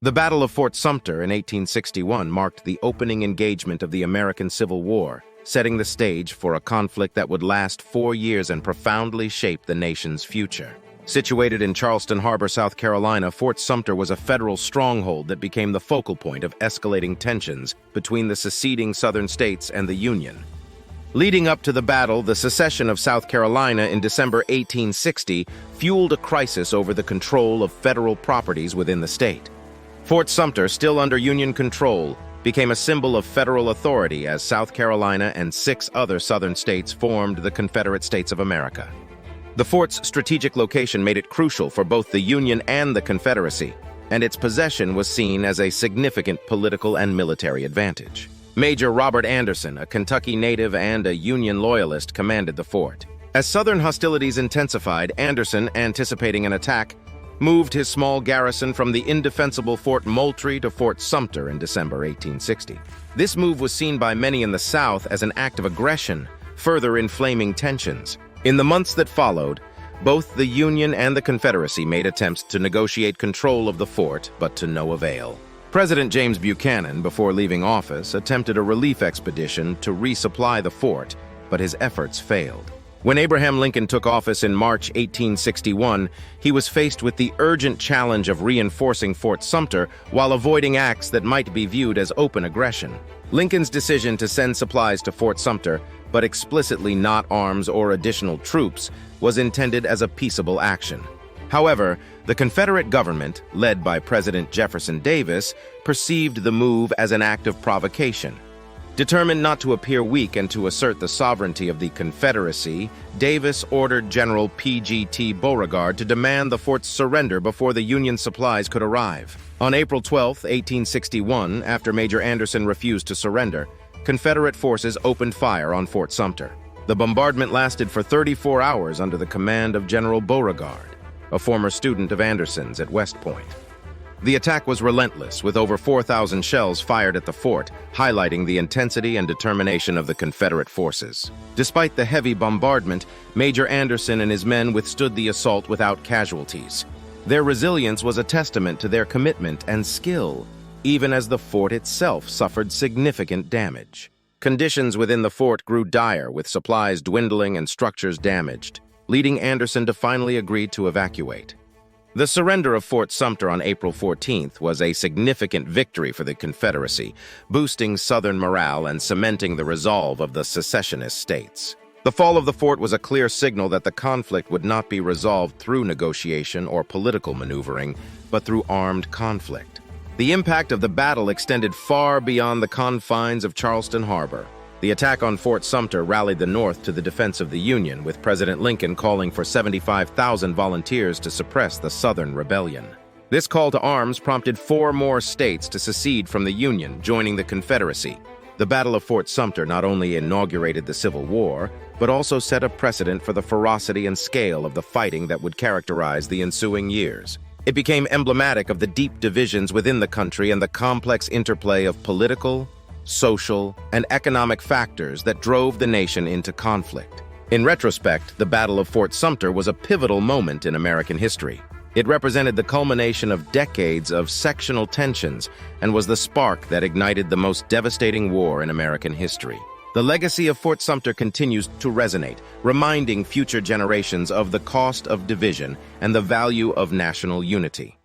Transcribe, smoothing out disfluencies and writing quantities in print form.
The Battle of Fort Sumter in 1861 marked the opening engagement of the American Civil War, setting the stage for a conflict that would last 4 years and profoundly shape the nation's future. Situated in Charleston Harbor, South Carolina, Fort Sumter was a federal stronghold that became the focal point of escalating tensions between the seceding Southern states and the Union. Leading up to the battle, the secession of South Carolina in December 1860 fueled a crisis over the control of federal properties within the state. Fort Sumter, still under Union control, became a symbol of federal authority as South Carolina and 6 other southern states formed the Confederate States of America. The fort's strategic location made it crucial for both the Union and the Confederacy, and its possession was seen as a significant political and military advantage. Major Robert Anderson, a Kentucky native and a Union loyalist, commanded the fort. As Southern hostilities intensified, Anderson, anticipating an attack, moved his small garrison from the indefensible Fort Moultrie to Fort Sumter in December 1860. This move was seen by many in the South as an act of aggression, further inflaming tensions. In the months that followed, both the Union and the Confederacy made attempts to negotiate control of the fort, but to no avail. President James Buchanan, before leaving office, attempted a relief expedition to resupply the fort, but his efforts failed. When Abraham Lincoln took office in March 1861, he was faced with the urgent challenge of reinforcing Fort Sumter while avoiding acts that might be viewed as open aggression. Lincoln's decision to send supplies to Fort Sumter, but explicitly not arms or additional troops, was intended as a peaceable action. However, the Confederate government, led by President Jefferson Davis, perceived the move as an act of provocation. Determined not to appear weak and to assert the sovereignty of the Confederacy, Davis ordered General P.G.T. Beauregard to demand the fort's surrender before the Union supplies could arrive. On April 12, 1861, after Major Anderson refused to surrender, Confederate forces opened fire on Fort Sumter. The bombardment lasted for 34 hours under the command of General Beauregard, a former student of Anderson's at West Point. The attack was relentless, with over 4,000 shells fired at the fort, highlighting the intensity and determination of the Confederate forces. Despite the heavy bombardment, Major Anderson and his men withstood the assault without casualties. Their resilience was a testament to their commitment and skill, even as the fort itself suffered significant damage. Conditions within the fort grew dire, with supplies dwindling and structures damaged, leading Anderson to finally agree to evacuate. The surrender of Fort Sumter on April 14th was a significant victory for the Confederacy, boosting Southern morale and cementing the resolve of the secessionist states. The fall of the fort was a clear signal that the conflict would not be resolved through negotiation or political maneuvering, but through armed conflict. The impact of the battle extended far beyond the confines of Charleston Harbor. The attack on Fort Sumter rallied the North to the defense of the Union, with President Lincoln calling for 75,000 volunteers to suppress the Southern rebellion. This call to arms prompted 4 more states to secede from the Union, joining the Confederacy. The Battle of Fort Sumter not only inaugurated the Civil War, but also set a precedent for the ferocity and scale of the fighting that would characterize the ensuing years. It became emblematic of the deep divisions within the country and the complex interplay of political, social, and economic factors that drove the nation into conflict. In retrospect, the Battle of Fort Sumter was a pivotal moment in American history. It represented the culmination of decades of sectional tensions and was the spark that ignited the most devastating war in American history. The legacy of Fort Sumter continues to resonate, reminding future generations of the cost of division and the value of national unity.